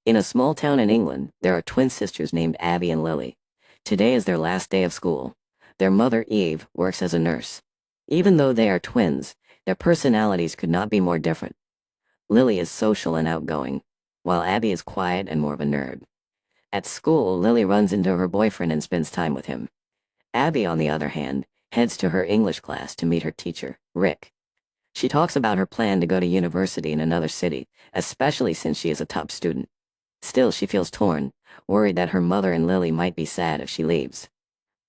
In a small town in England, there are twin sisters named Abby and Lily. Today is their last day of school. Their mother, Eve, works as a nurse. Even though they are twins, their personalities could not be more different. Lily is social and outgoing, while Abby is quiet and more of a nerd. At school, Lily runs into her boyfriend and spends time with him. Abby, on the other hand, heads to her English class to meet her teacher, Rick. She talks about her plan to go to university in another city, especially since she is a top student. Still, she feels torn, worried that her mother and Lily might be sad if she leaves.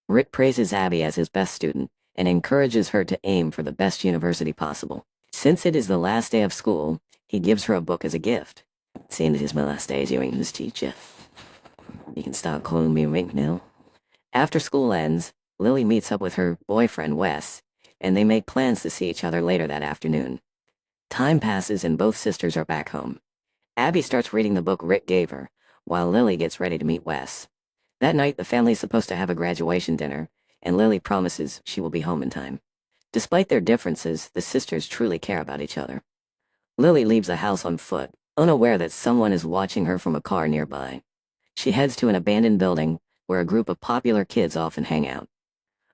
Rick praises Abby as his best student and encourages her to aim for the best university possible. Since it is the last day of school, he gives her a book as a gift. Seeing this is my last day as your English teacher, you can start calling me Rick now. After school ends, Lily meets up with her boyfriend Wes, and they make plans to see each other later that afternoon. Time passes and both sisters are back home. Abby starts reading the book Rick gave her, while Lily gets ready to meet Wes. That night, the family's supposed to have a graduation dinner, and Lily promises she will be home in time. Despite their differences, the sisters truly care about each other. Lily leaves the house on foot, unaware that someone is watching her from a car nearby. She heads to an abandoned building, where a group of popular kids often hang out.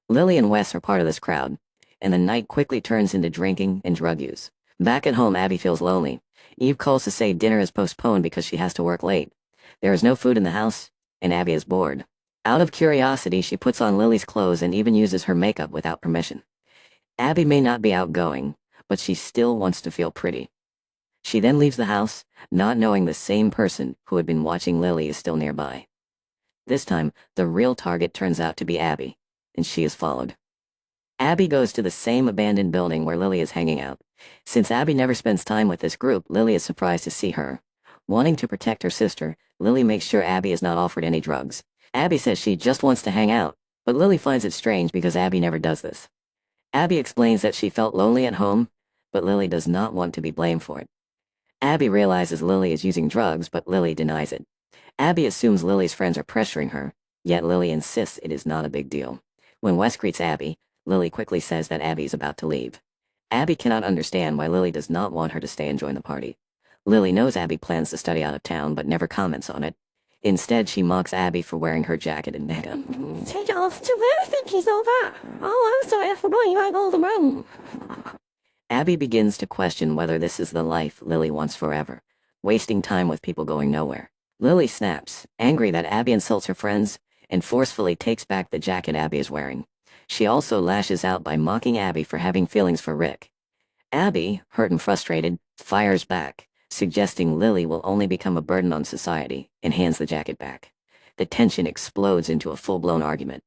Lily and Wes are part of this crowd, and the night quickly turns into drinking and drug use. Back at home, Abby feels lonely. Eve calls to say dinner is postponed because she has to work late. There is no food in the house, and Abby is bored. Out of curiosity, she puts on Lily's clothes and even uses her makeup without permission. Abby may not be outgoing, but she still wants to feel pretty. She then leaves the house, not knowing the same person who had been watching Lily is still nearby. This time, the real target turns out to be Abby, and she is followed. Abby goes to the same abandoned building where Lily is hanging out. Since Abby never spends time with this group, Lily is surprised to see her. Wanting to protect her sister, Lily makes sure Abby is not offered any drugs. Abby says she just wants to hang out, but Lily finds it strange because Abby never does this. Abby explains that she felt lonely at home, but Lily does not want to be blamed for it. Abby realizes Lily is using drugs, but Lily denies it. Abby assumes Lily's friends are pressuring her, yet Lily insists it is not a big deal. When Wes greets Abby, Lily quickly says that Abby is about to leave. Abby cannot understand why Lily does not want her to stay and join the party. Lily knows Abby plans to study out of town but never comments on it. Instead, she mocks Abby for wearing her jacket and makeup. Take off to where think all that. Oh, I'm sorry, I forgot you had all the room. Abby begins to question whether this is the life Lily wants forever, wasting time with people going nowhere. Lily snaps, angry that Abby insults her friends, and forcefully takes back the jacket Abby is wearing. She also lashes out by mocking Abby for having feelings for Rick. Abby, hurt and frustrated, fires back, suggesting Lily will only become a burden on society, and hands the jacket back. The tension explodes into a full-blown argument.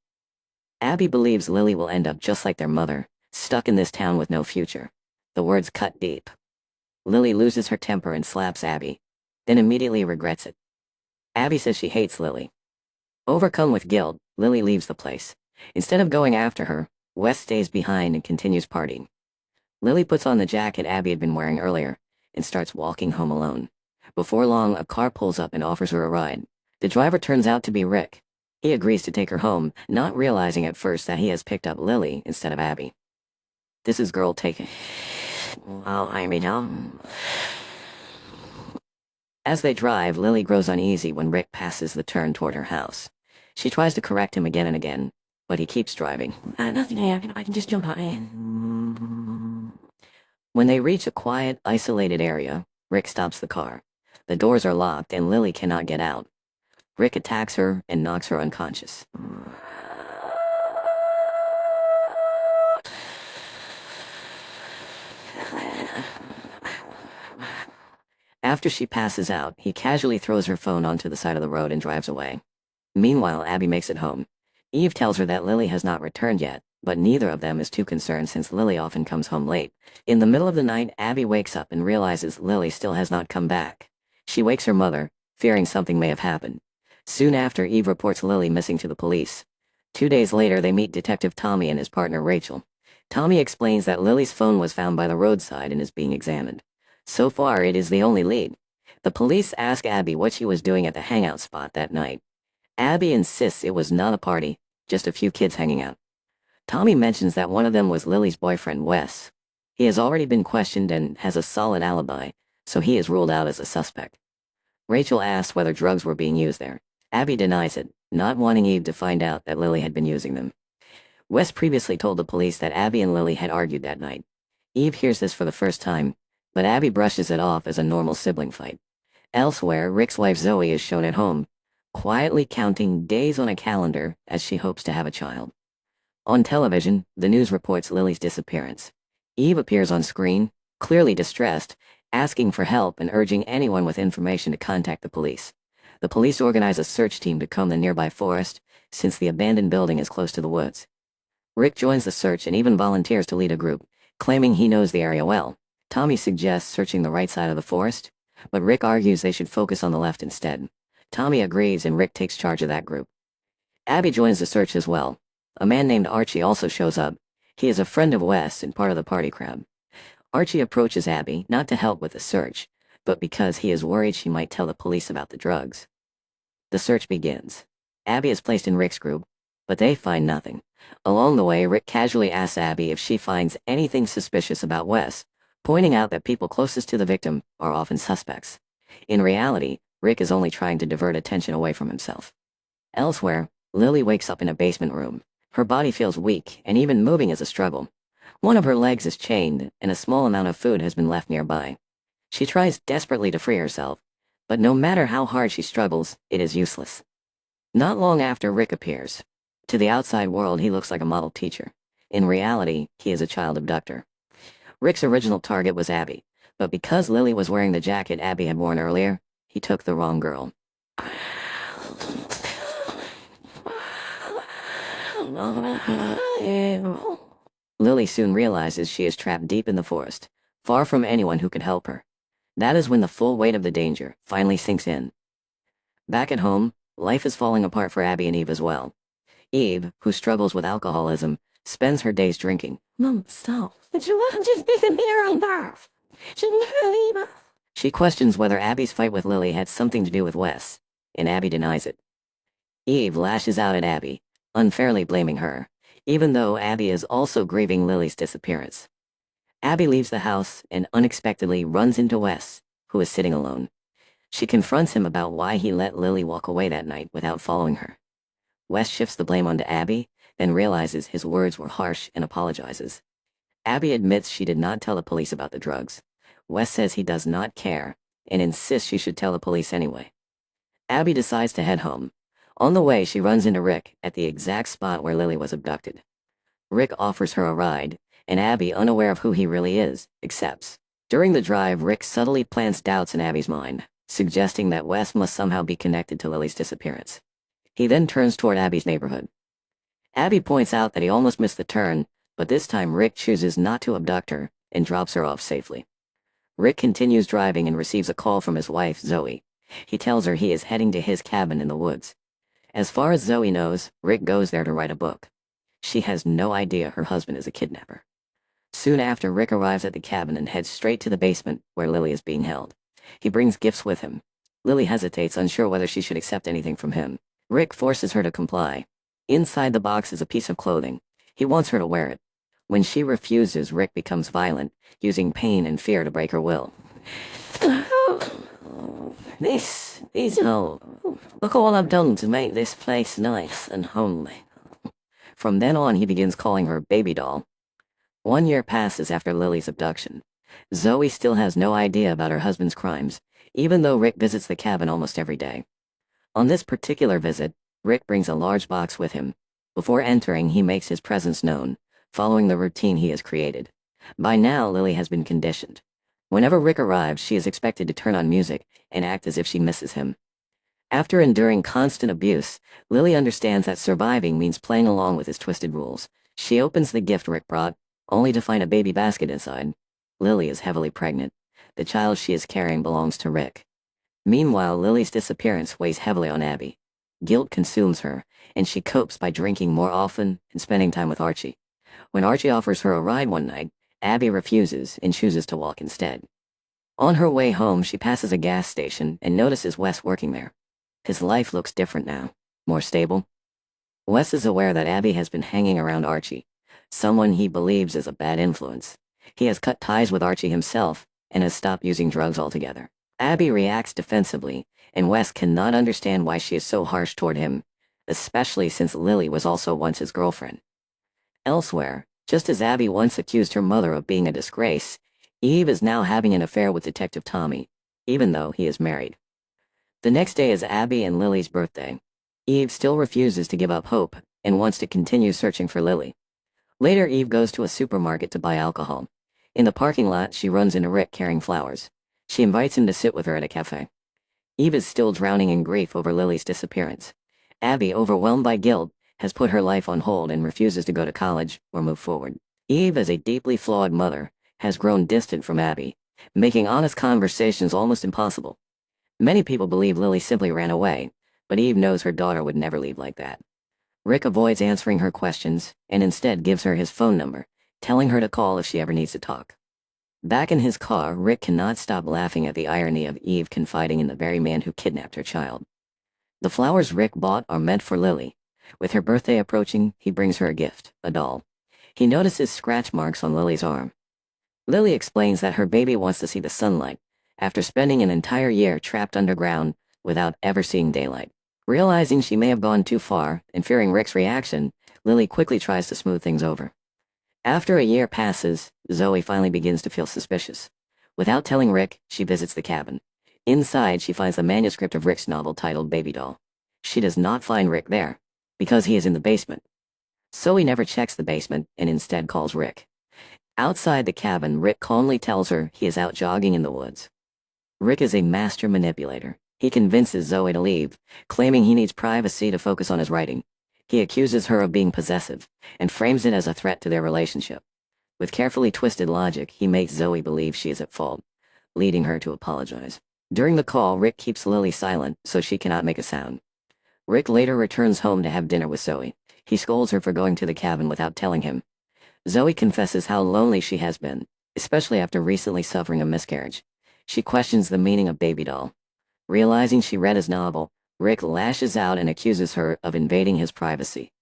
Abby believes Lily will end up just like their mother, stuck in this town with no future. The words cut deep. Lily loses her temper and slaps Abby, then immediately regrets it. Abby says she hates Lily. Overcome with guilt, Lily leaves the place. Instead of going after her, Wes stays behind and continues partying. Lily puts on the jacket Abby had been wearing earlier and starts walking home alone. Before long, a car pulls up and offers her a ride. The driver turns out to be Rick. He agrees to take her home, not realizing at first that he has picked up Lily instead of Abby. This is girl taken. Well, I mean, As they drive, Lily grows uneasy when Rick passes the turn toward her house. She tries to correct him again and again, but he keeps driving. Nothing here, I can just jump out in. When they reach a quiet, isolated area, Rick stops the car. The doors are locked and Lily cannot get out. Rick attacks her and knocks her unconscious. After she passes out, he casually throws her phone onto the side of the road and drives away. Meanwhile, Abby makes it home. Eve tells her that Lily has not returned yet, but neither of them is too concerned since Lily often comes home late. In the middle of the night, Abby wakes up and realizes Lily still has not come back. She wakes her mother, fearing something may have happened. Soon after, Eve reports Lily missing to the police. 2 days later, they meet Detective Tommy and his partner Rachel. Tommy explains that Lily's phone was found by the roadside and is being examined. So far, it is the only lead. The police ask Abby what she was doing at the hangout spot that night. Abby insists it was not a party, just a few kids hanging out. Tommy mentions that one of them was Lily's boyfriend, Wes. He has already been questioned and has a solid alibi, so he is ruled out as a suspect. Rachel asks whether drugs were being used there. Abby denies it, not wanting Eve to find out that Lily had been using them. Wes previously told the police that Abby and Lily had argued that night. Eve hears this for the first time, but Abby brushes it off as a normal sibling fight. Elsewhere, Rick's wife Zoe is shown at home, quietly counting days on a calendar as she hopes to have a child. On television, the news reports Lily's disappearance. Eve appears on screen, clearly distressed, asking for help and urging anyone with information to contact the police. The police organize a search team to comb the nearby forest, since the abandoned building is close to the woods. Rick joins the search and even volunteers to lead a group, claiming he knows the area well. Tommy suggests searching the right side of the forest, but Rick argues they should focus on the left instead. Tommy agrees and Rick takes charge of that group. Abby joins the search as well. A man named Archie also shows up. He is a friend of Wes and part of the party crowd. Archie approaches Abby, not to help with the search, but because he is worried she might tell the police about the drugs. The search begins. Abby is placed in Rick's group, but they find nothing. Along the way, Rick casually asks Abby if she finds anything suspicious about Wes, pointing out that people closest to the victim are often suspects. In reality, Rick is only trying to divert attention away from himself. Elsewhere, Lily wakes up in a basement room. Her body feels weak, and even moving is a struggle. One of her legs is chained, and a small amount of food has been left nearby. She tries desperately to free herself, but no matter how hard she struggles, it is useless. Not long after, Rick appears. To the outside world, he looks like a model teacher. In reality, he is a child abductor. Rick's original target was Abby, but because Lily was wearing the jacket Abby had worn earlier, he took the wrong girl. Lily soon realizes she is trapped deep in the forest, far from anyone who could help her. That is when the full weight of the danger finally sinks in. Back at home, life is falling apart for Abby and Eve as well. Eve, who struggles with alcoholism, spends her days drinking. Mom, stop. Did you want to just disappear on Earth? She questions whether Abby's fight with Lily had something to do with Wes, and Abby denies it. Eve lashes out at Abby, unfairly blaming her, even though Abby is also grieving Lily's disappearance. Abby leaves the house and unexpectedly runs into Wes, who is sitting alone. She confronts him about why he let Lily walk away that night without following her. Wes shifts the blame onto Abby, then realizes his words were harsh and apologizes. Abby admits she did not tell the police about the drugs. Wes says he does not care, and insists she should tell the police anyway. Abby decides to head home. On the way, she runs into Rick at the exact spot where Lily was abducted. Rick offers her a ride, and Abby, unaware of who he really is, accepts. During the drive, Rick subtly plants doubts in Abby's mind, suggesting that Wes must somehow be connected to Lily's disappearance. He then turns toward Abby's neighborhood. Abby points out that he almost missed the turn, but this time Rick chooses not to abduct her and drops her off safely. Rick continues driving and receives a call from his wife, Zoe. He tells her he is heading to his cabin in the woods. As far as Zoe knows, Rick goes there to write a book. She has no idea her husband is a kidnapper. Soon after, Rick arrives at the cabin and heads straight to the basement where Lily is being held. He brings gifts with him. Lily hesitates, unsure whether she should accept anything from him. Rick forces her to comply. Inside the box is a piece of clothing. He wants her to wear it. When she refuses, Rick becomes violent, using pain and fear to break her will. Look all I've done to make this place nice and homely. From then on, he begins calling her baby doll. 1 year passes after Lily's abduction. Zoe still has no idea about her husband's crimes, even though Rick visits the cabin almost every day. On this particular visit, Rick brings a large box with him. Before entering, he makes his presence known, following the routine he has created. By now, Lily has been conditioned. Whenever Rick arrives, she is expected to turn on music and act as if she misses him. After enduring constant abuse, Lily understands that surviving means playing along with his twisted rules. She opens the gift Rick brought, only to find a baby basket inside. Lily is heavily pregnant. The child she is carrying belongs to Rick. Meanwhile, Lily's disappearance weighs heavily on Abby. Guilt consumes her, and she copes by drinking more often and spending time with Archie. When Archie offers her a ride one night, Abby refuses and chooses to walk instead. On her way home, she passes a gas station and notices Wes working there. His life looks different now, more stable. Wes is aware that Abby has been hanging around Archie, someone he believes is a bad influence. He has cut ties with Archie himself and has stopped using drugs altogether. Abby reacts defensively and Wes cannot understand why she is so harsh toward him, especially since Lily was also once his girlfriend. Elsewhere, just as Abby once accused her mother of being a disgrace, Eve is now having an affair with Detective Tommy, even though he is married. The next day is Abby and Lily's birthday. Eve still refuses to give up hope and wants to continue searching for Lily. Later, Eve goes to a supermarket to buy alcohol. In the parking lot, she runs into Rick carrying flowers. She invites him to sit with her at a cafe. Eve is still drowning in grief over Lily's disappearance. Abby, overwhelmed by guilt, has put her life on hold and refuses to go to college or move forward. Eve, as a deeply flawed mother, has grown distant from Abby, making honest conversations almost impossible. Many people believe Lily simply ran away, but Eve knows her daughter would never leave like that. Rick avoids answering her questions and instead gives her his phone number, telling her to call if she ever needs to talk. Back in his car, Rick cannot stop laughing at the irony of Eve confiding in the very man who kidnapped her child. The flowers Rick bought are meant for Lily. With her birthday approaching, he brings her a gift, a doll. He notices scratch marks on Lily's arm. Lily explains that her baby wants to see the sunlight, after spending an entire year trapped underground without ever seeing daylight. Realizing she may have gone too far, and fearing Rick's reaction, Lily quickly tries to smooth things over. After a year passes, Zoe finally begins to feel suspicious. Without telling Rick, she visits the cabin. Inside, she finds the manuscript of Rick's novel titled Baby Doll. She does not find Rick there, because he is in the basement. Zoe never checks the basement, and instead calls Rick. Outside the cabin, Rick calmly tells her he is out jogging in the woods. Rick is a master manipulator. He convinces Zoe to leave, claiming he needs privacy to focus on his writing. He accuses her of being possessive, and frames it as a threat to their relationship. With carefully twisted logic, he makes Zoe believe she is at fault, leading her to apologize. During the call, Rick keeps Lily silent so she cannot make a sound. Rick later returns home to have dinner with Zoe. He scolds her for going to the cabin without telling him. Zoe confesses how lonely she has been, especially after recently suffering a miscarriage. She questions the meaning of Baby Doll. Realizing she read his novel, Rick lashes out and accuses her of invading his privacy.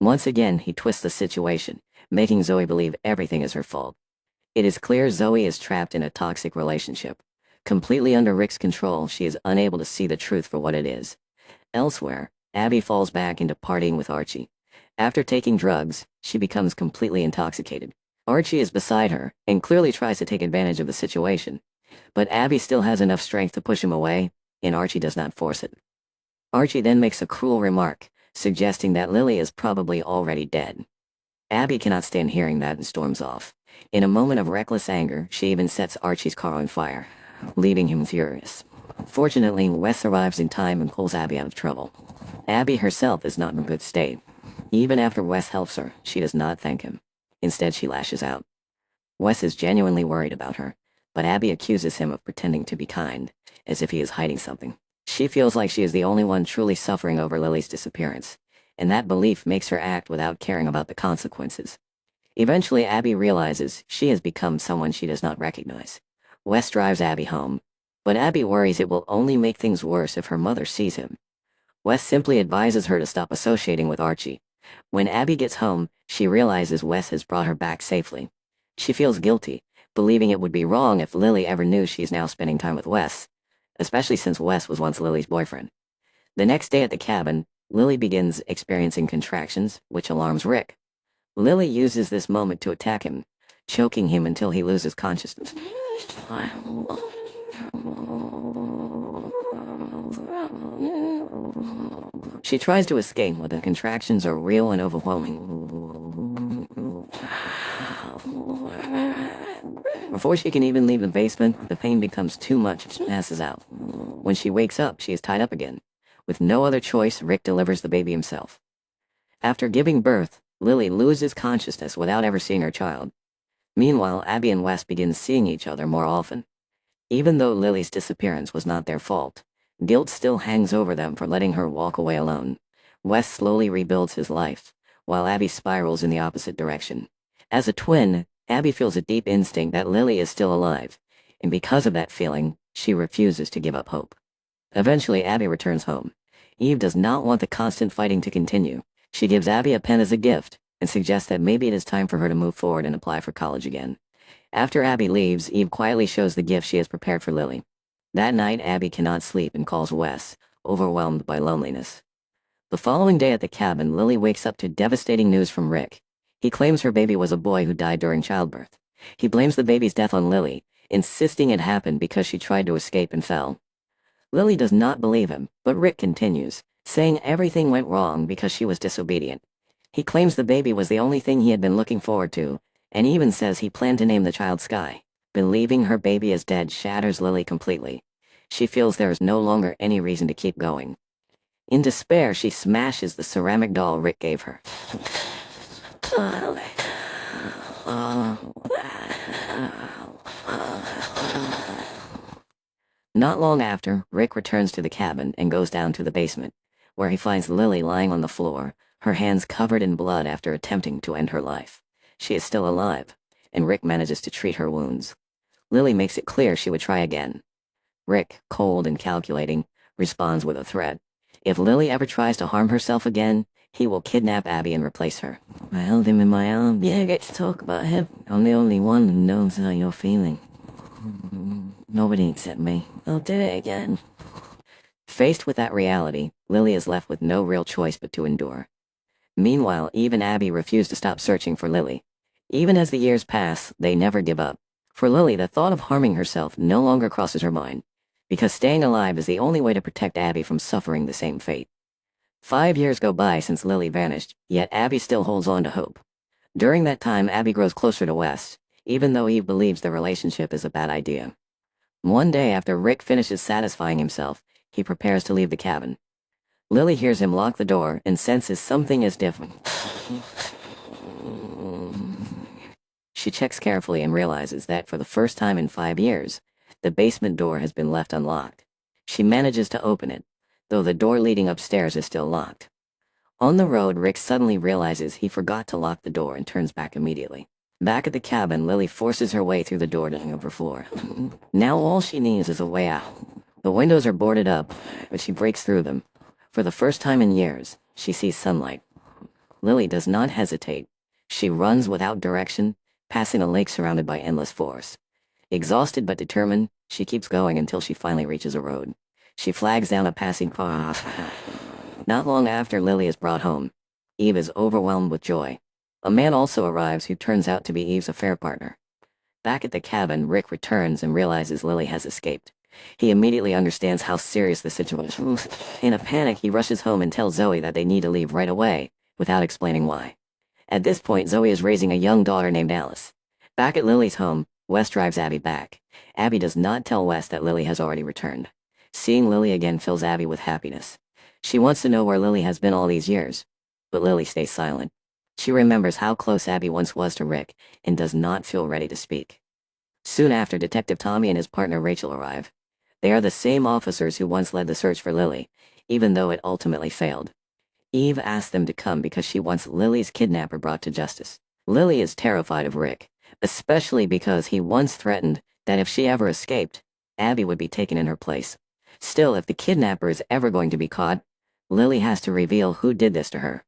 Once again, he twists the situation, making Zoe believe everything is her fault. It is clear Zoe is trapped in a toxic relationship. Completely under Rick's control, she is unable to see the truth for what it is. Elsewhere, Abby falls back into partying with Archie. After taking drugs, she becomes completely intoxicated. Archie is beside her and clearly tries to take advantage of the situation. But Abby still has enough strength to push him away, and Archie does not force it. Archie then makes a cruel remark, suggesting that Lily is probably already dead. Abby cannot stand hearing that and storms off. In a moment of reckless anger, she even sets Archie's car on fire, leaving him furious. Fortunately, Wes arrives in time and pulls Abby out of trouble. Abby herself is not in a good state. Even after Wes helps her, she does not thank him. Instead, she lashes out. Wes is genuinely worried about her, but Abby accuses him of pretending to be kind, as if he is hiding something. She feels like she is the only one truly suffering over Lily's disappearance, and that belief makes her act without caring about the consequences. Eventually, Abby realizes she has become someone she does not recognize. Wes drives Abby home, but Abby worries it will only make things worse if her mother sees him. Wes simply advises her to stop associating with Archie. When Abby gets home, she realizes Wes has brought her back safely. She feels guilty, believing it would be wrong if Lily ever knew she is now spending time with Wes, especially since Wes was once Lily's boyfriend. The next day at the cabin, Lily begins experiencing contractions, which alarms Rick. Lily uses this moment to attack him, choking him until he loses consciousness. She tries to escape, but the contractions are real and overwhelming. Before she can even leave the basement, the pain becomes too much and she passes out. When she wakes up, she is tied up again. With no other choice, Rick delivers the baby himself. After giving birth, Lily loses consciousness without ever seeing her child. Meanwhile, Abby and Wes begin seeing each other more often. Even though Lily's disappearance was not their fault, guilt still hangs over them for letting her walk away alone. Wes slowly rebuilds his life, while Abby spirals in the opposite direction. As a twin, Abby feels a deep instinct that Lily is still alive, and because of that feeling, she refuses to give up hope. Eventually, Abby returns home. Eve does not want the constant fighting to continue. She gives Abby a pen as a gift, and suggests that maybe it is time for her to move forward and apply for college again. After Abby leaves, Eve quietly shows the gift she has prepared for Lily. That night, Abby cannot sleep and calls Wes, overwhelmed by loneliness. The following day at the cabin, Lily wakes up to devastating news from Rick. He claims her baby was a boy who died during childbirth. He blames the baby's death on Lily, insisting it happened because she tried to escape and fell. Lily does not believe him, but Rick continues, saying everything went wrong because she was disobedient. He claims the baby was the only thing he had been looking forward to, and even says he planned to name the child Sky. Believing her baby is dead shatters Lily completely. She feels there is no longer any reason to keep going. In despair, she smashes the ceramic doll Rick gave her. Not long after, Rick returns to the cabin and goes down to the basement, where he finds Lily lying on the floor, her hands covered in blood after attempting to end her life. She is still alive, and Rick manages to treat her wounds. Lily makes it clear she would try again. Rick, cold and calculating, responds with a threat. If Lily ever tries to harm herself again, he will kidnap Abby and replace her. I held him in my arms. Yeah, I get to talk about him. I'm the only one who knows how you're feeling. Nobody except me. I'll do it again. Faced with that reality, Lily is left with no real choice but to endure. Meanwhile, Eve and Abby refuse to stop searching for Lily. Even as the years pass, they never give up. For Lily, the thought of harming herself no longer crosses her mind, because staying alive is the only way to protect Abby from suffering the same fate. 5 years go by since Lily vanished, yet Abby still holds on to hope. During that time, Abby grows closer to Wes, even though Eve believes their relationship is a bad idea. One day after Rick finishes satisfying himself, he prepares to leave the cabin. Lily hears him lock the door and senses something is different. She checks carefully and realizes that for the first time in 5 years, the basement door has been left unlocked. She manages to open it, though the door leading upstairs is still locked. On the road, Rick suddenly realizes he forgot to lock the door and turns back immediately. Back at the cabin, Lily forces her way through the door to the upper floor. Now all she needs is a way out. The windows are boarded up, but she breaks through them. For the first time in years, she sees sunlight. Lily does not hesitate. She runs without direction, passing a lake surrounded by endless forest. Exhausted but determined, she keeps going until she finally reaches a road. She flags down a passing car. Not long after, Lily is brought home. Eve is overwhelmed with joy. A man also arrives who turns out to be Eve's affair partner. Back at the cabin, Rick returns and realizes Lily has escaped. He immediately understands how serious the situation is. In a panic, he rushes home and tells Zoe that they need to leave right away, without explaining why. At this point, Zoe is raising a young daughter named Alice. Back at Lily's home, Wes drives Abby back. Abby does not tell Wes that Lily has already returned. Seeing Lily again fills Abby with happiness. She wants to know where Lily has been all these years, but Lily stays silent. She remembers how close Abby once was to Rick and does not feel ready to speak. Soon after, Detective Tommy and his partner Rachel arrive. They are the same officers who once led the search for Lily, even though it ultimately failed. Eve asks them to come because she wants Lily's kidnapper brought to justice. Lily is terrified of Rick, especially because he once threatened that if she ever escaped, Abby would be taken in her place. Still, if the kidnapper is ever going to be caught, Lily has to reveal who did this to her.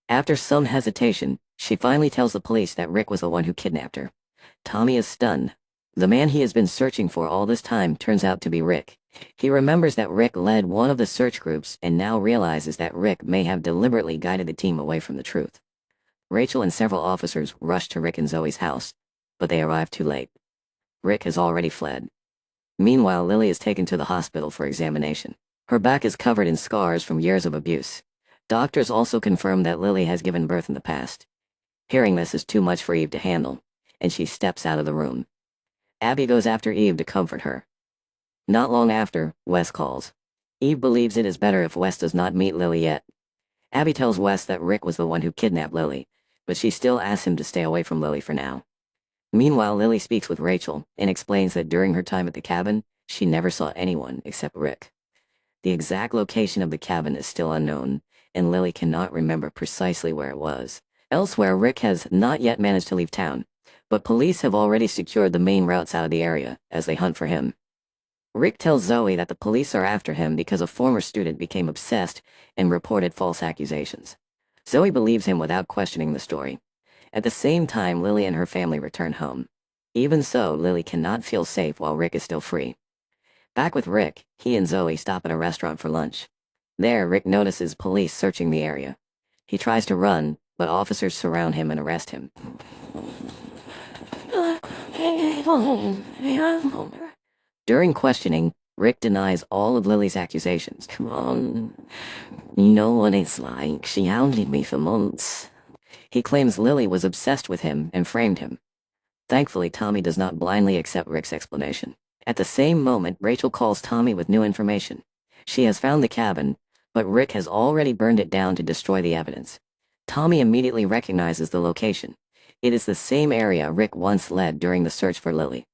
After some hesitation, she finally tells the police that Rick was the one who kidnapped her. Tommy is stunned. The man he has been searching for all this time turns out to be Rick. He remembers that Rick led one of the search groups and now realizes that Rick may have deliberately guided the team away from the truth. Rachel and several officers rush to Rick and Zoe's house, but they arrive too late. Rick has already fled. Meanwhile, Lily is taken to the hospital for examination. Her back is covered in scars from years of abuse. Doctors also confirm that Lily has given birth in the past. Hearing this is too much for Eve to handle, and she steps out of the room. Abby goes after Eve to comfort her. Not long after, Wes calls. Eve believes it is better if Wes does not meet Lily yet. Abby tells Wes that Rick was the one who kidnapped Lily, but she still asks him to stay away from Lily for now. Meanwhile, Lily speaks with Rachel and explains that during her time at the cabin, she never saw anyone except Rick. The exact location of the cabin is still unknown, and Lily cannot remember precisely where it was. Elsewhere, Rick has not yet managed to leave town, but police have already secured the main routes out of the area as they hunt for him. Rick tells Zoe that the police are after him because a former student became obsessed and reported false accusations. Zoe believes him without questioning the story. At the same time, Lily and her family return home. Even so, Lily cannot feel safe while Rick is still free. Back with Rick, he and Zoe stop at a restaurant for lunch. There, Rick notices police searching the area. He tries to run, but officers surround him and arrest him. During questioning, Rick denies all of Lily's accusations. Come on. You know what it's like. She hounded me for months. He claims Lily was obsessed with him and framed him. Thankfully, Tommy does not blindly accept Rick's explanation. At the same moment, Rachel calls Tommy with new information. She has found the cabin, but Rick has already burned it down to destroy the evidence. Tommy immediately recognizes the location. It is the same area Rick once led during the search for Lily.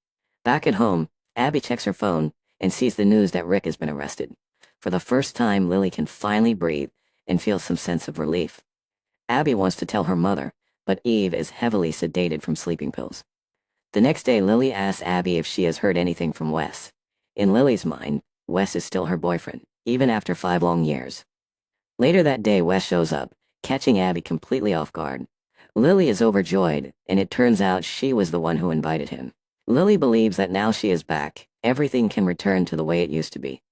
Back at home, Abby checks her phone and sees the news that Rick has been arrested. For the first time, Lily can finally breathe and feel some sense of relief. Abby wants to tell her mother, but Eve is heavily sedated from sleeping pills. The next day, Lily asks Abby if she has heard anything from Wes. In Lily's mind, Wes is still her boyfriend, even after 5 long years. Later that day, Wes shows up, catching Abby completely off guard. Lily is overjoyed, and it turns out she was the one who invited him. Lily believes that now she is back, everything can return to the way it used to be,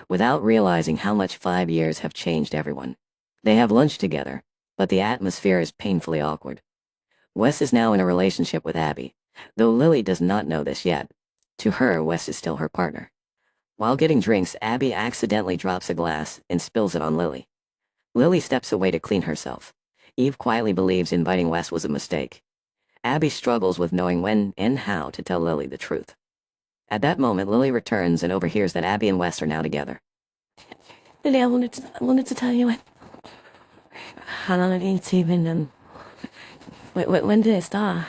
without realizing how much 5 years have changed everyone. They have lunch together, but the atmosphere is painfully awkward. Wes is now in a relationship with Abby, though Lily does not know this yet. To her, Wes is still her partner. While getting drinks, Abby accidentally drops a glass and spills it on Lily. Lily steps away to clean herself. Eve quietly believes inviting Wes was a mistake. Abby struggles with knowing when and how to tell Lily the truth. At that moment, Lily returns and overhears that Abby and Wes are now together. Lily, I wanted to tell you how long it's been, when did it start?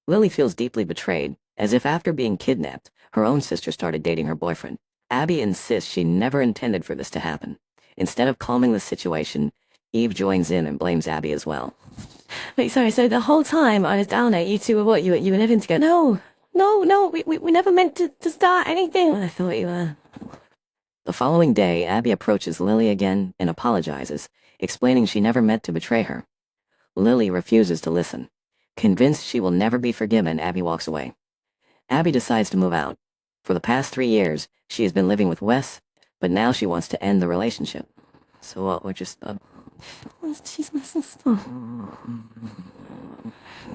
Lily feels deeply betrayed, as if after being kidnapped, her own sister started dating her boyfriend. Abby insists she never intended for this to happen. Instead of calming the situation, Eve joins in and blames Abby as well. Wait, sorry, so the whole time I was down there, you two were what? You were living together? No, we never meant to start anything. I thought you were. The following day, Abby approaches Lily again and apologizes, explaining she never meant to betray her. Lily refuses to listen. Convinced she will never be forgiven, Abby walks away. Abby decides to move out. For the past 3 years, she has been living with Wes, but now she wants to end the relationship. So what, we're just, She's my sister.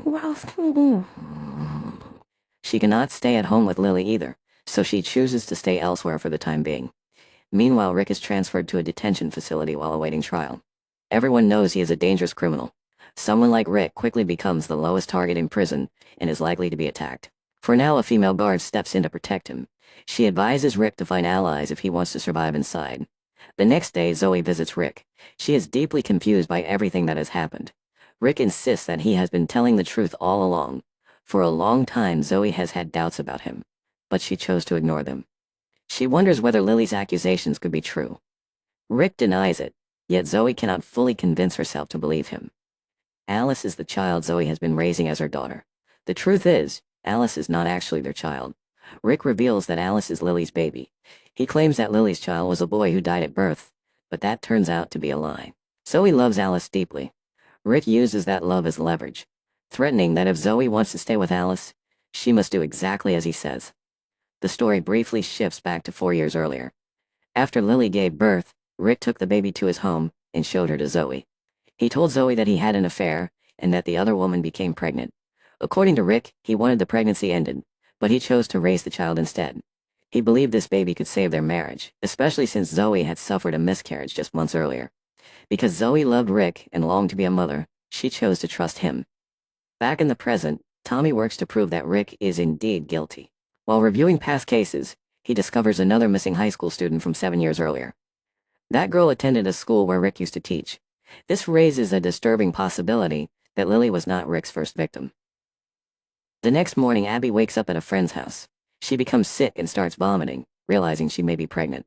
What else can we do? She cannot stay at home with Lily either, so she chooses to stay elsewhere for the time being. Meanwhile, Rick is transferred to a detention facility while awaiting trial. Everyone knows he is a dangerous criminal. Someone like Rick quickly becomes the lowest target in prison and is likely to be attacked. For now, a female guard steps in to protect him. She advises Rick to find allies if he wants to survive inside. The next day, Zoe visits Rick. She is deeply confused by everything that has happened. Rick insists that he has been telling the truth all along. For a long time, Zoe has had doubts about him, but she chose to ignore them. She wonders whether Lily's accusations could be true. Rick denies it, yet Zoe cannot fully convince herself to believe him. Alice is the child Zoe has been raising as her daughter. The truth is, Alice is not actually their child. Rick reveals that Alice is Lily's baby. He claims that Lily's child was a boy who died at birth, but that turns out to be a lie. Zoe loves Alice deeply. Rick uses that love as leverage, threatening that if Zoe wants to stay with Alice, she must do exactly as he says. The story briefly shifts back to 4 years earlier. After Lily gave birth, Rick took the baby to his home and showed her to Zoe. He told Zoe that he had an affair and that the other woman became pregnant. According to Rick, he wanted the pregnancy ended, but he chose to raise the child instead. He believed this baby could save their marriage, especially since Zoe had suffered a miscarriage just months earlier. Because Zoe loved Rick and longed to be a mother, she chose to trust him. Back in the present, Tommy works to prove that Rick is indeed guilty. While reviewing past cases, he discovers another missing high school student from 7 years earlier. That girl attended a school where Rick used to teach. This raises a disturbing possibility that Lily was not Rick's first victim. The next morning, Abby wakes up at a friend's house. She becomes sick and starts vomiting, realizing she may be pregnant.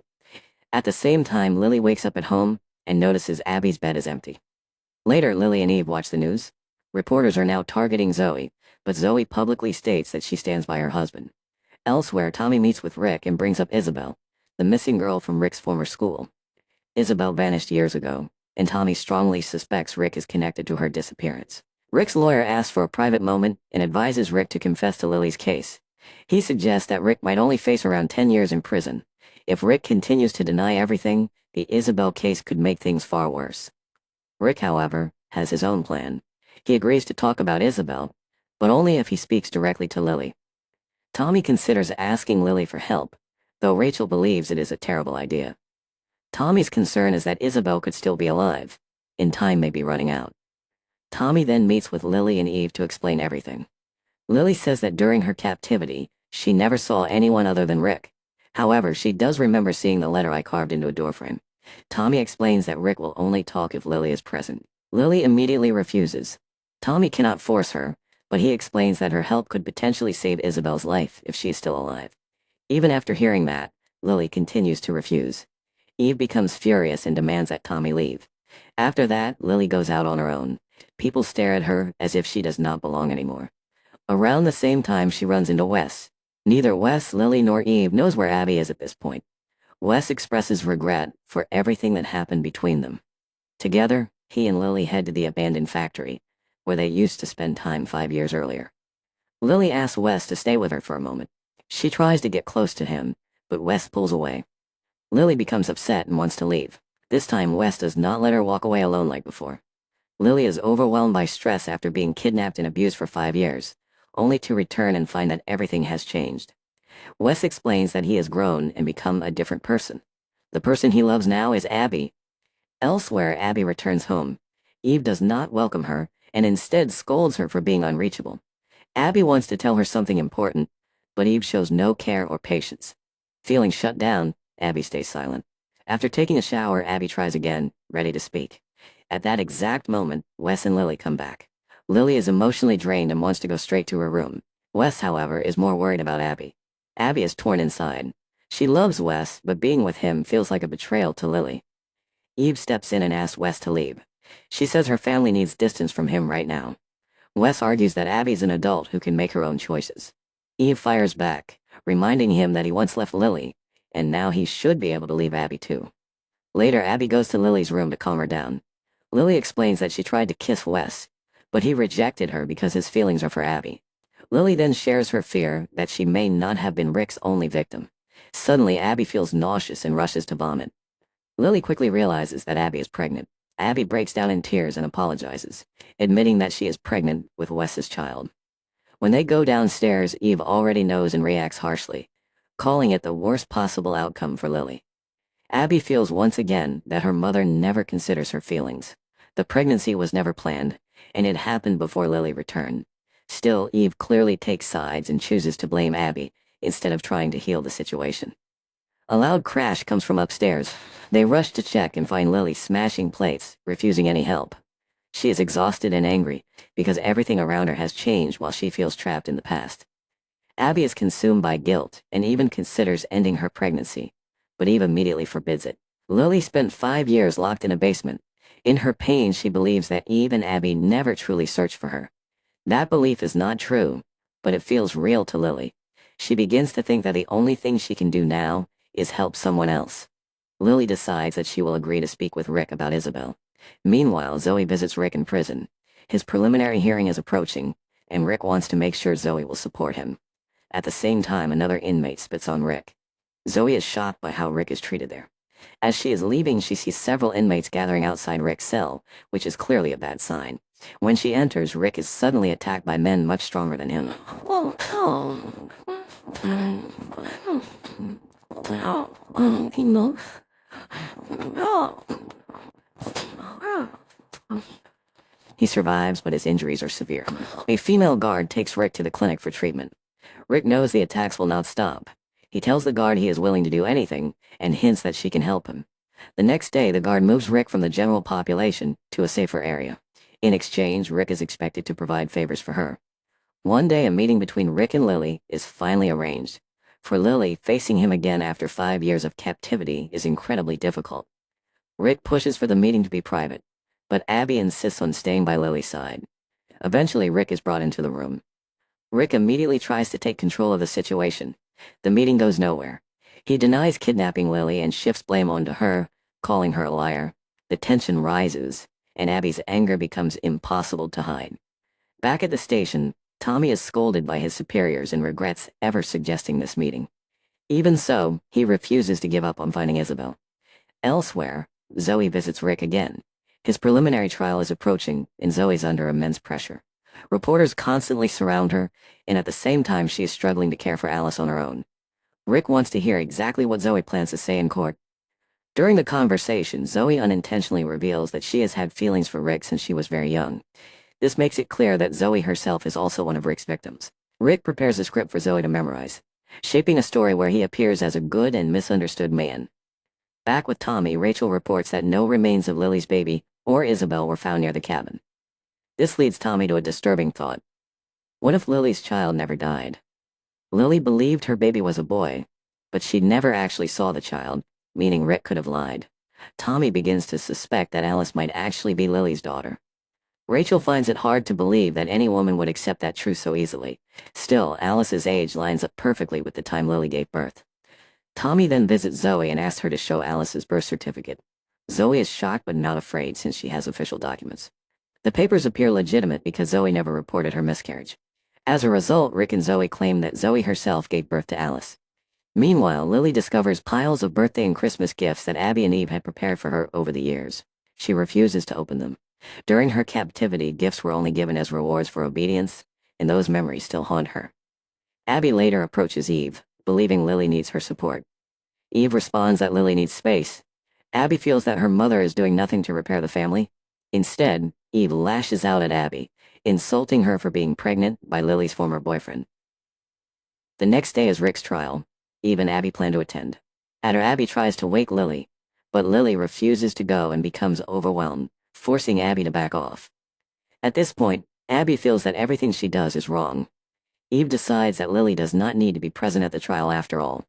At the same time, Lily wakes up at home and notices Abby's bed is empty. Later, Lily and Eve watch the news. Reporters are now targeting Zoe, but Zoe publicly states that she stands by her husband. Elsewhere, Tommy meets with Rick and brings up Isabel, the missing girl from Rick's former school. Isabel vanished years ago, and Tommy strongly suspects Rick is connected to her disappearance. Rick's lawyer asks for a private moment and advises Rick to confess to Lily's case. He suggests that Rick might only face around 10 years in prison. If Rick continues to deny everything, the Isabel case could make things far worse. Rick, however, has his own plan. He agrees to talk about Isabel, but only if he speaks directly to Lily. Tommy considers asking Lily for help, though Rachel believes it is a terrible idea. Tommy's concern is that Isabel could still be alive, and time may be running out. Tommy then meets with Lily and Eve to explain everything. Lily says that during her captivity, she never saw anyone other than Rick. However, she does remember seeing the letter I carved into a doorframe. Tommy explains that Rick will only talk if Lily is present. Lily immediately refuses. Tommy cannot force her, but he explains that her help could potentially save Isabel's life if she is still alive. Even after hearing that, Lily continues to refuse. Eve becomes furious and demands that Tommy leave. After that, Lily goes out on her own. People stare at her as if she does not belong anymore. Around the same time, she runs into Wes. Neither Wes, Lily, nor Eve knows where Abby is at this point. Wes expresses regret for everything that happened between them. Together, he and Lily head to the abandoned factory, where they used to spend time 5 years earlier. Lily asks Wes to stay with her for a moment. She tries to get close to him, but Wes pulls away. Lily becomes upset and wants to leave. This time, Wes does not let her walk away alone like before. Lily is overwhelmed by stress after being kidnapped and abused for 5 years, only to return and find that everything has changed. Wes explains that he has grown and become a different person. The person he loves now is Abby. Elsewhere, Abby returns home. Eve does not welcome her, and instead scolds her for being unreachable. Abby wants to tell her something important, but Eve shows no care or patience. Feeling shut down, Abby stays silent. After taking a shower, Abby tries again, ready to speak. At that exact moment, Wes and Lily come back. Lily is emotionally drained and wants to go straight to her room. Wes, however, is more worried about Abby. Abby is torn inside. She loves Wes, but being with him feels like a betrayal to Lily. Eve steps in and asks Wes to leave. She says her family needs distance from him right now. Wes argues that Abby's an adult who can make her own choices. Eve fires back, reminding him that he once left Lily, and now he should be able to leave Abby too. Later, Abby goes to Lily's room to calm her down. Lily explains that she tried to kiss Wes, but he rejected her because his feelings are for Abby. Lily then shares her fear that she may not have been Rick's only victim. Suddenly, Abby feels nauseous and rushes to vomit. Lily quickly realizes that Abby is pregnant. Abby breaks down in tears and apologizes, admitting that she is pregnant with Wes's child. When they go downstairs, Eve already knows and reacts harshly, calling it the worst possible outcome for Lily. Abby feels once again that her mother never considers her feelings. The pregnancy was never planned, and it happened before Lily returned. Still, Eve clearly takes sides and chooses to blame Abby instead of trying to heal the situation. A loud crash comes from upstairs. They rush to check and find Lily smashing plates, refusing any help. She is exhausted and angry because everything around her has changed while she feels trapped in the past. Abby is consumed by guilt and even considers ending her pregnancy, but Eve immediately forbids it. Lily spent 5 years locked in a basement. In her pain, she believes that Eve and Abby never truly searched for her. That belief is not true, but it feels real to Lily. She begins to think that the only thing she can do now is help someone else. Lily decides that she will agree to speak with Rick about Isabel. Meanwhile, Zoe visits Rick in prison. His preliminary hearing is approaching, and Rick wants to make sure Zoe will support him. At the same time, another inmate spits on Rick. Zoe is shocked by how Rick is treated there. As she is leaving, she sees several inmates gathering outside Rick's cell, which is clearly a bad sign. When she enters, Rick is suddenly attacked by men much stronger than him. He survives, but his injuries are severe. A female guard takes Rick to the clinic for treatment. Rick knows the attacks will not stop. He tells the guard he is willing to do anything, and hints that she can help him. The next day, the guard moves Rick from the general population to a safer area. In exchange, Rick is expected to provide favors for her. One day, a meeting between Rick and Lily is finally arranged. For Lily, facing him again after 5 years of captivity is incredibly difficult. Rick pushes for the meeting to be private, but Abby insists on staying by Lily's side. Eventually, Rick is brought into the room. Rick immediately tries to take control of the situation. The meeting goes nowhere. He denies kidnapping Lily and shifts blame onto her, calling her a liar. The tension rises, and Abby's anger becomes impossible to hide. Back at the station, Tommy is scolded by his superiors and regrets ever suggesting this meeting. Even so, he refuses to give up on finding Isabel. Elsewhere, Zoe visits Rick again. His preliminary trial is approaching, and Zoe's under immense pressure. Reporters constantly surround her, and at the same time she is struggling to care for Alice on her own. Rick wants to hear exactly what Zoe plans to say in court. During the conversation, Zoe unintentionally reveals that she has had feelings for Rick since she was very young. This makes it clear that Zoe herself is also one of Rick's victims. Rick prepares a script for Zoe to memorize, shaping a story where he appears as a good and misunderstood man. Back with Tommy, Rachel reports that no remains of Lily's baby or Isabel were found near the cabin. This leads Tommy to a disturbing thought. What if Lily's child never died? Lily believed her baby was a boy, but she never actually saw the child, meaning Rick could have lied. Tommy begins to suspect that Alice might actually be Lily's daughter. Rachel finds it hard to believe that any woman would accept that truth so easily. Still, Alice's age lines up perfectly with the time Lily gave birth. Tommy then visits Zoe and asks her to show Alice's birth certificate. Zoe is shocked but not afraid since she has official documents. The papers appear legitimate because Zoe never reported her miscarriage. As a result, Rick and Zoe claim that Zoe herself gave birth to Alice. Meanwhile, Lily discovers piles of birthday and Christmas gifts that Abby and Eve had prepared for her over the years. She refuses to open them. During her captivity, gifts were only given as rewards for obedience, and those memories still haunt her. Abby later approaches Eve, believing Lily needs her support. Eve responds that Lily needs space. Abby feels that her mother is doing nothing to repair the family. Instead, Eve lashes out at Abby, insulting her for being pregnant by Lily's former boyfriend. The next day is Rick's trial. Eve and Abby plan to attend. Abby tries to wake Lily, but Lily refuses to go and becomes overwhelmed, forcing Abby to back off. At this point, Abby feels that everything she does is wrong. Eve decides that Lily does not need to be present at the trial after all.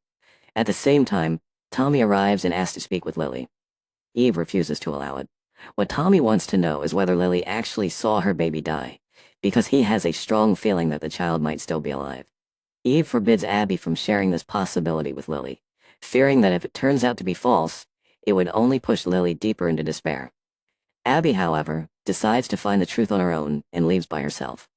At the same time, Tommy arrives and asks to speak with Lily. Eve refuses to allow it. What Tommy wants to know is whether Lily actually saw her baby die, because he has a strong feeling that the child might still be alive. Eve forbids Abby from sharing this possibility with Lily, fearing that if it turns out to be false, it would only push Lily deeper into despair. Abby, however, decides to find the truth on her own and leaves by herself.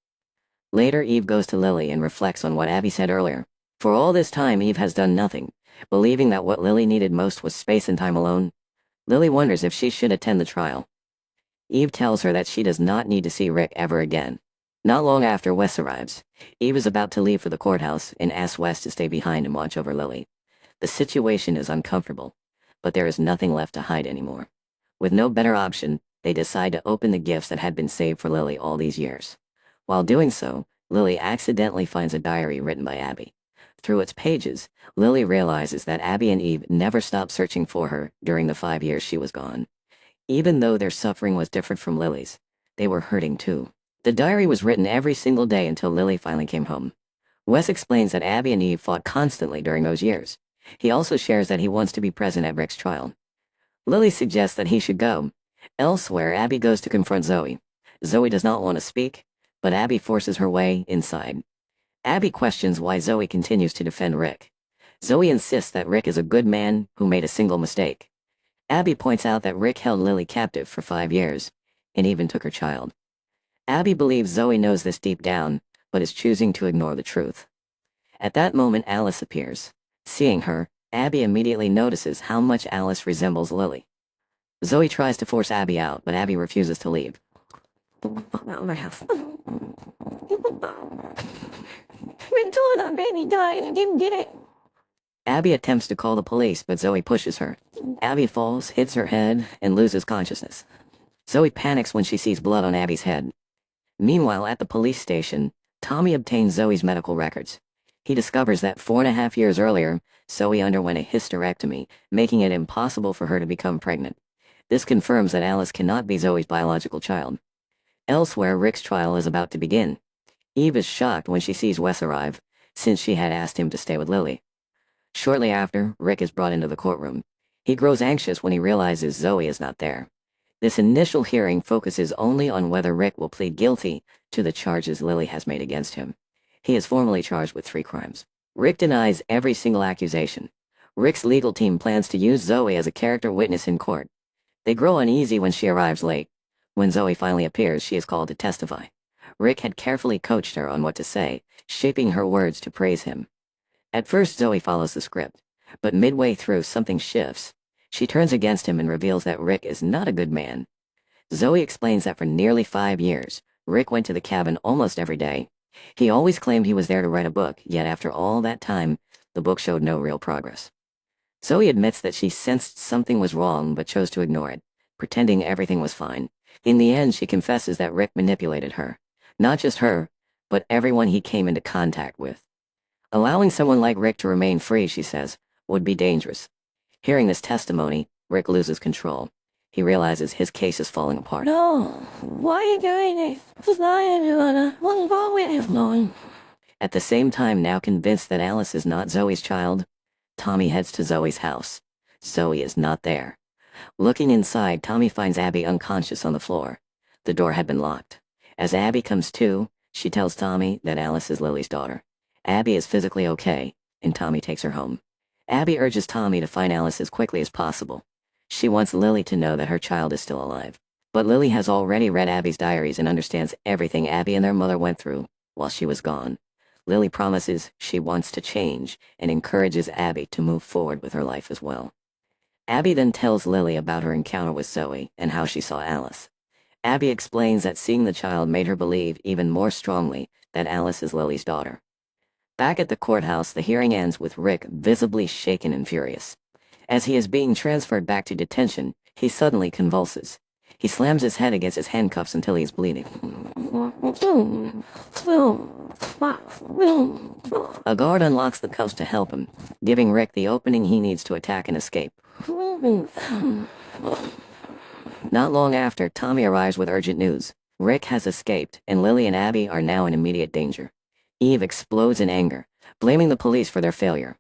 Later, Eve goes to Lily and reflects on what Abby said earlier. For all this time, Eve has done nothing, believing that what Lily needed most was space and time alone. Lily wonders if she should attend the trial. Eve tells her that she does not need to see Rick ever again. Not long after, Wes arrives. Eve is about to leave for the courthouse and asks Wes to stay behind and watch over Lily. The situation is uncomfortable, but there is nothing left to hide anymore. With no better option, they decide to open the gifts that had been saved for Lily all these years. While doing so, Lily accidentally finds a diary written by Abby. Through its pages, Lily realizes that Abby and Eve never stopped searching for her during the 5 years she was gone. Even though their suffering was different from Lily's, they were hurting too. The diary was written every single day until Lily finally came home. Wes explains that Abby and Eve fought constantly during those years. He also shares that he wants to be present at Rick's trial. Lily suggests that he should go. Elsewhere, Abby goes to confront Zoe. Zoe does not want to speak, but Abby forces her way inside. Abby questions why Zoe continues to defend Rick. Zoe insists that Rick is a good man who made a single mistake. Abby points out that Rick held Lily captive for 5 years, and even took her child. Abby believes Zoe knows this deep down, but is choosing to ignore the truth. At that moment, Alice appears. Seeing her, Abby immediately notices how much Alice resembles Lily. Zoe tries to force Abby out, but Abby refuses to leave. Out of my house. Been told our baby died and didn't get it. Abby attempts to call the police, but Zoe pushes her. Abby falls, hits her head, and loses consciousness. Zoe panics when she sees blood on Abby's head. Meanwhile, at the police station, Tommy obtains Zoe's medical records. He discovers that 4.5 years earlier, Zoe underwent a hysterectomy, making it impossible for her to become pregnant. This confirms that Alice cannot be Zoe's biological child. Elsewhere, Rick's trial is about to begin. Eve is shocked when she sees Wes arrive, since she had asked him to stay with Lily. Shortly after, Rick is brought into the courtroom. He grows anxious when he realizes Zoe is not there. This initial hearing focuses only on whether Rick will plead guilty to the charges Lily has made against him. He is formally charged with 3 crimes. Rick denies every single accusation. Rick's legal team plans to use Zoe as a character witness in court. They grow uneasy when she arrives late. When Zoe finally appears, she is called to testify. Rick had carefully coached her on what to say, shaping her words to praise him. At first, Zoe follows the script, but midway through, something shifts. She turns against him and reveals that Rick is not a good man. Zoe explains that for nearly 5 years, Rick went to the cabin almost every day. He always claimed he was there to write a book, yet after all that time, the book showed no real progress. Zoe admits that she sensed something was wrong but chose to ignore it, pretending everything was fine. In the end, she confesses that Rick manipulated her. Not just her, but everyone he came into contact with. Allowing someone like Rick to remain free, she says, would be dangerous. Hearing this testimony, Rick loses control. He realizes his case is falling apart. No, why are you doing this? It's not everyone. What's wrong with everyone? At the same time, now convinced that Alice is not Zoe's child, Tommy heads to Zoe's house. Zoe is not there. Looking inside, Tommy finds Abby unconscious on the floor. The door had been locked. As Abby comes to, she tells Tommy that Alice is Lily's daughter. Abby is physically okay, and Tommy takes her home. Abby urges Tommy to find Alice as quickly as possible. She wants Lily to know that her child is still alive. But Lily has already read Abby's diaries and understands everything Abby and their mother went through while she was gone. Lily promises she wants to change and encourages Abby to move forward with her life as well. Abby then tells Lily about her encounter with Zoe and how she saw Alice. Abby explains that seeing the child made her believe even more strongly that Alice is Lily's daughter. Back at the courthouse, the hearing ends with Rick visibly shaken and furious. As he is being transferred back to detention, he suddenly convulses. He slams his head against his handcuffs until he is bleeding. A guard unlocks the cuffs to help him, giving Rick the opening he needs to attack and escape. Not long after, Tommy arrives with urgent news. Rick has escaped, and Lily and Abby are now in immediate danger. Eve explodes in anger, blaming the police for their failure.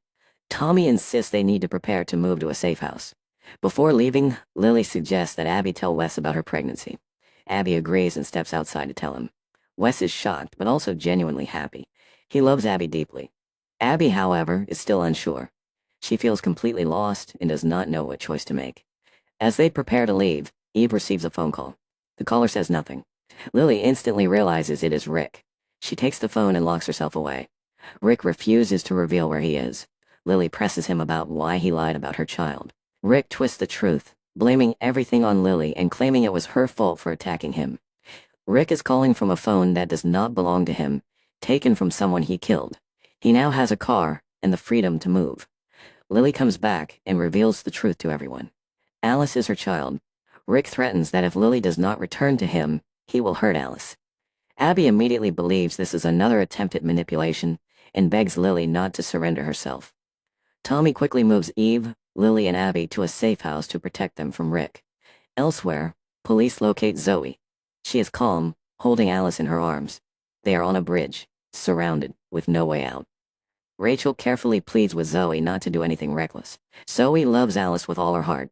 Tommy insists they need to prepare to move to a safe house. Before leaving, Lily suggests that Abby tell Wes about her pregnancy. Abby agrees and steps outside to tell him. Wes is shocked, but also genuinely happy. He loves Abby deeply. Abby, however, is still unsure. She feels completely lost and does not know what choice to make. As they prepare to leave, Eve receives a phone call. The caller says nothing. Lily instantly realizes it is Rick. She takes the phone and locks herself away. Rick refuses to reveal where he is. Lily presses him about why he lied about her child. Rick twists the truth, blaming everything on Lily and claiming it was her fault for attacking him. Rick is calling from a phone that does not belong to him, taken from someone he killed. He now has a car and the freedom to move. Lily comes back and reveals the truth to everyone. Alice is her child. Rick threatens that if Lily does not return to him, he will hurt Alice. Abby immediately believes this is another attempt at manipulation and begs Lily not to surrender herself. Tommy quickly moves Eve, Lily, and Abby to a safe house to protect them from Rick. Elsewhere, police locate Zoe. She is calm, holding Alice in her arms. They are on a bridge, surrounded, with no way out. Rachel carefully pleads with Zoe not to do anything reckless. Zoe loves Alice with all her heart.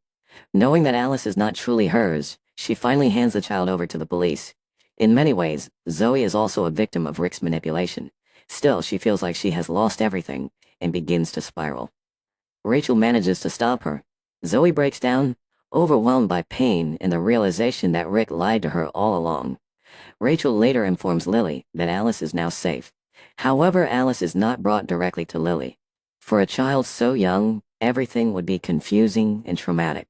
Knowing that Alice is not truly hers, she finally hands the child over to the police. In many ways, Zoe is also a victim of Rick's manipulation. Still, she feels like she has lost everything and begins to spiral. Rachel manages to stop her. Zoe breaks down, overwhelmed by pain and the realization that Rick lied to her all along. Rachel later informs Lily that Alice is now safe. However, Alice is not brought directly to Lily. For a child so young, everything would be confusing and traumatic.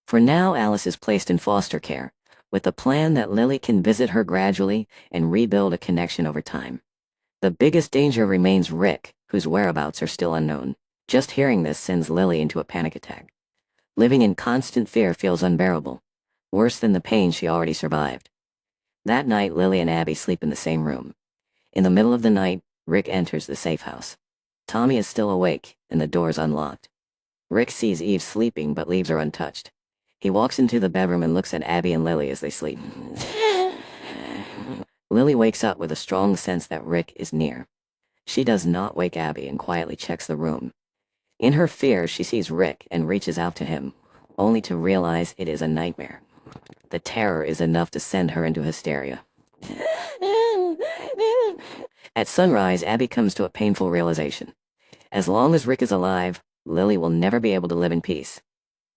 For now, Alice is placed in foster care, with the plan that Lily can visit her gradually and rebuild a connection over time. The biggest danger remains Rick, whose whereabouts are still unknown. Just hearing this sends Lily into a panic attack. Living in constant fear feels unbearable, worse than the pain she already survived. That night, Lily and Abby sleep in the same room. In the middle of the night, Rick enters the safe house. Tommy is still awake, and the door is unlocked. Rick sees Eve sleeping but leaves her untouched. He walks into the bedroom and looks at Abby and Lily as they sleep. Lily wakes up with a strong sense that Rick is near. She does not wake Abby and quietly checks the room. In her fear, she sees Rick and reaches out to him, only to realize it is a nightmare. The terror is enough to send her into hysteria. At sunrise, Abby comes to a painful realization. As long as Rick is alive, Lily will never be able to live in peace.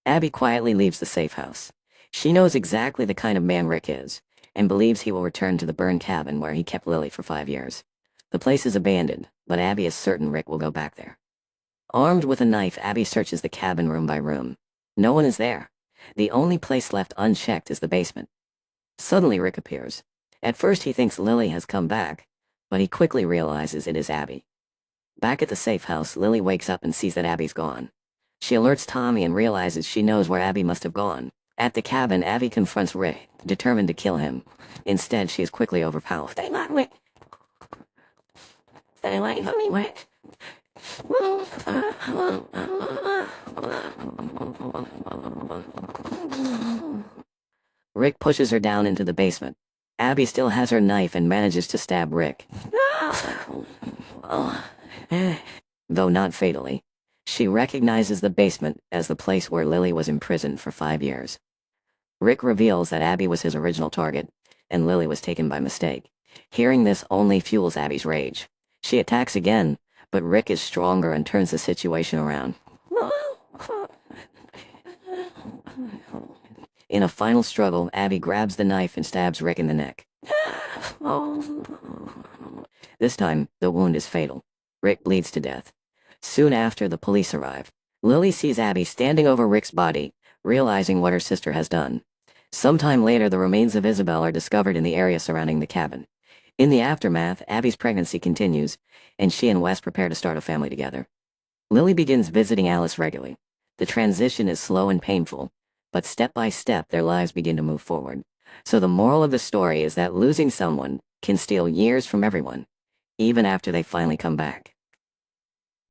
Abby quietly leaves the safe house. She knows exactly the kind of man Rick is. and believes he will return to the burned cabin where he kept Lily for 5 years. The place is abandoned, but Abby is certain Rick will go back there. Armed with a knife, Abby searches the cabin room by room. No one is there. The only place left unchecked is the basement. Suddenly Rick appears. At first he thinks Lily has come back, but he quickly realizes it is Abby. Back at the safe house, Lily wakes up and sees that Abby's gone. She alerts Tommy and realizes she knows where Abby must have gone. At the cabin, Abby confronts Rick, determined to kill him. Instead, she is quickly overpowered. They like me. They like me, Rick. Rick pushes her down into the basement. Abby still has her knife and manages to stab Rick. Though not fatally. She recognizes the basement as the place where Lily was imprisoned for 5 years. Rick reveals that Abby was his original target, and Lily was taken by mistake. Hearing this only fuels Abby's rage. She attacks again, but Rick is stronger and turns the situation around. In a final struggle, Abby grabs the knife and stabs Rick in the neck. This time, the wound is fatal. Rick bleeds to death. Soon after, the police arrive. Lily sees Abby standing over Rick's body, realizing what her sister has done. Sometime later, the remains of Isabel are discovered in the area surrounding the cabin. In the aftermath, Abby's pregnancy continues, and she and Wes prepare to start a family together. Lily begins visiting Alice regularly. The transition is slow and painful, but step by step their lives begin to move forward. So the moral of the story is that losing someone can steal years from everyone, even after they finally come back.